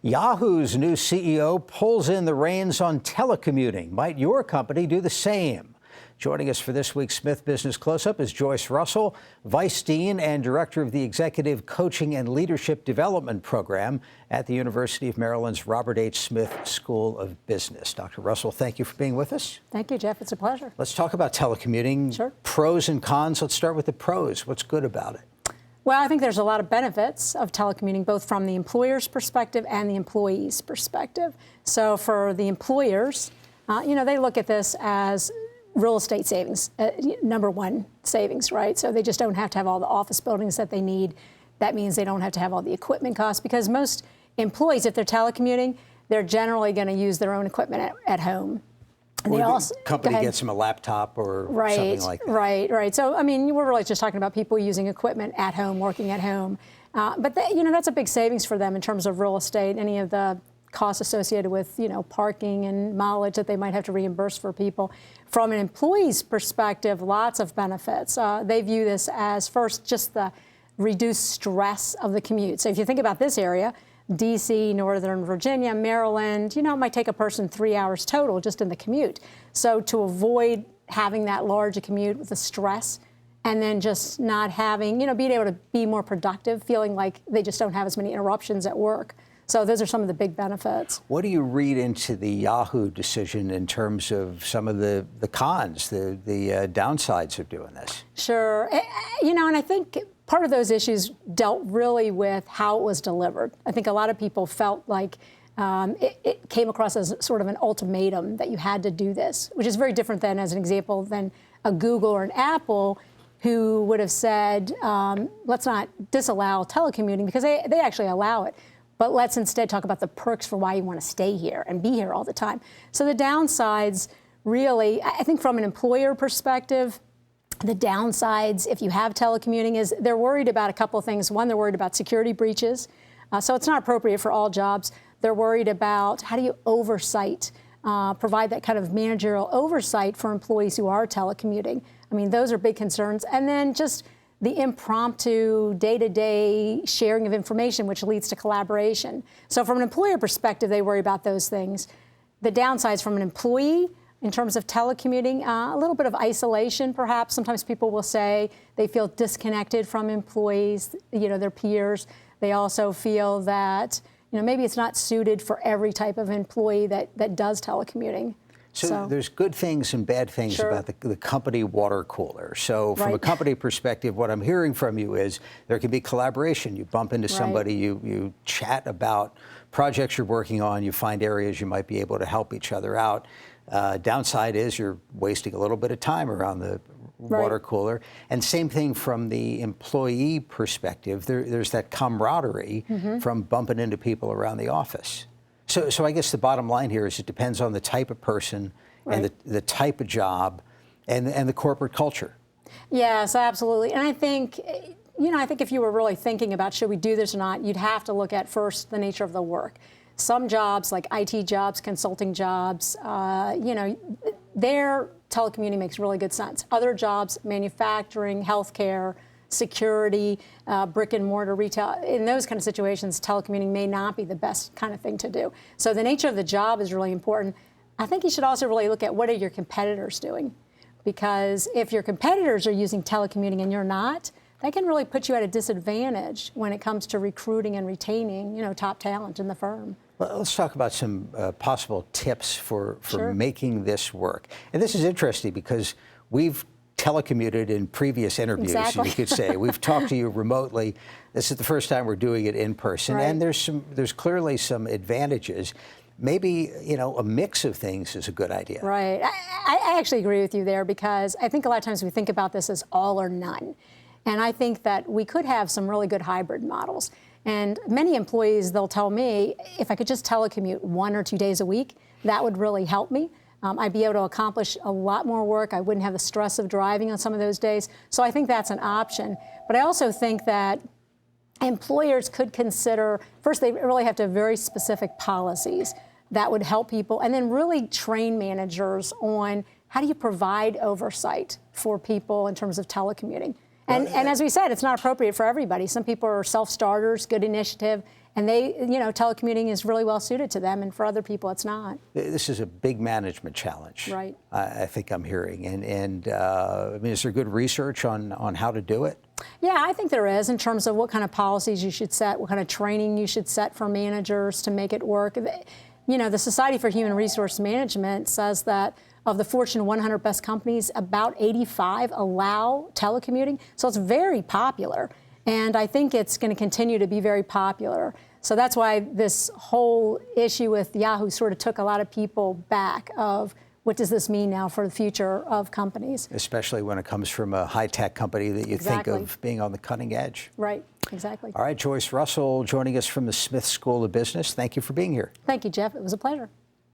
Yahoo's new CEO pulls in the reins on telecommuting. Might your company do the same? Joining us for this week's Smith Business Close-Up is Joyce Russell, Vice Dean and Director of the Executive Coaching and Leadership Development Program at the University of Maryland's Robert H. Smith School of Business. Dr. Russell, thank you for being with us. Thank you, Jeff. It's a pleasure. Let's talk about telecommuting. Sure. Pros and cons. Let's start with the pros. What's good about it? Well, I think there's a lot of benefits of telecommuting, both from the employer's perspective and the employee's perspective. So for the employers, they look at this as real estate savings, number one savings, right? So they just don't have to have all the office buildings that they need. That means they don't have to have all the equipment costs, because most employees, if they're telecommuting, they're generally going to use their own equipment at home. And or the company gets them a laptop or something like that. Right. So, I mean, we're really just talking about people using equipment at home, working at home. But that's a big savings for them in terms of real estate, any of the costs associated with, parking and mileage that they might have to reimburse for people. From an employee's perspective, lots of benefits. They view this as, first, just the reduced stress of the commute. So if you think about this area, D.C., Northern Virginia, Maryland, it might take a person 3 hours total just in the commute. So to avoid having that large a commute with the stress, and then just not having, being able to be more productive, feeling like they just don't have as many interruptions at work. So those are some of the big benefits. What do you read into the Yahoo decision in terms of some of the cons, the downsides of doing this? Sure. And I think part of those issues dealt really with how it was delivered. I think a lot of people felt like it came across as sort of an ultimatum that you had to do this, which is very different than, as an example, than a Google or an Apple who would have said, let's not disallow telecommuting, because they actually allow it. But let's instead talk about the perks for why you want to stay here and be here all the time. So the downsides, really, I think from an employer perspective, the downsides, if you have telecommuting, is they're worried about a couple of things. One, they're worried about security breaches. So it's not appropriate for all jobs. They're worried about how do you provide that kind of managerial oversight for employees who are telecommuting. I mean, those are big concerns. And then just the impromptu, day-to-day sharing of information, which leads to collaboration. So from an employer perspective, they worry about those things. The downsides from an employee, in terms of telecommuting, a little bit of isolation, perhaps. Sometimes people will say they feel disconnected from employees, their peers. They also feel that, maybe it's not suited for every type of employee that does telecommuting. So there's good things and bad things Sure. about the company water cooler. So from a company perspective, what I'm hearing from you is there can be collaboration. You bump into somebody, you chat about projects you're working on, you find areas you might be able to help each other out. Downside is you're wasting a little bit of time around the water cooler. And same thing from the employee perspective. There's that camaraderie from bumping into people around the office. So I guess the bottom line here is it depends on the type of person and the type of job and the corporate culture. Yes, absolutely. And I think, if you were really thinking about should we do this or not, you'd have to look at first the nature of the work. Some jobs, like IT jobs, consulting jobs, their telecommuting makes really good sense. Other jobs, manufacturing, healthcare, security, brick and mortar retail, in those kind of situations, telecommuting may not be the best kind of thing to do. So the nature of the job is really important. I think you should also really look at what are your competitors doing, because if your competitors are using telecommuting and you're not, that can really put you at a disadvantage when it comes to recruiting and retaining, top talent in the firm. Well, let's talk about some possible tips for Sure. making this work. And this is interesting because we've telecommuted in previous interviews, Exactly. you could say. We've talked to you remotely. This is the first time we're doing it in person, and there's clearly some advantages. Maybe, a mix of things is a good idea. Right. I actually agree with you there, because I think a lot of times we think about this as all or none. And I think that we could have some really good hybrid models. And many employees, they'll tell me, if I could just telecommute 1 or 2 days a week, that would really help me. I'd be able to accomplish a lot more work. I wouldn't have the stress of driving on some of those days. So I think that's an option. But I also think that employers could consider, first, they really have to have very specific policies that would help people, and then really train managers on how do you provide oversight for people in terms of telecommuting. And as we said, it's not appropriate for everybody. Some people are self-starters, good initiative, And they, telecommuting is really well suited to them, and for other people, it's not. This is a big management challenge. Right. I think I'm hearing. And I mean, is there good research on how to do it? Yeah, I think there is, in terms of what kind of policies you should set, what kind of training you should set for managers to make it work. The Society for Human Resource Management says that of the Fortune 100 best companies, about 85 allow telecommuting. So it's very popular. And I think it's going to continue to be very popular. So that's why this whole issue with Yahoo sort of took a lot of people back of, what does this mean now for the future of companies? Especially when it comes from a high-tech company that you think of being on the cutting edge. Right, exactly. All right, Joyce Russell joining us from the Smith School of Business. Thank you for being here. Thank you, Jeff. It was a pleasure.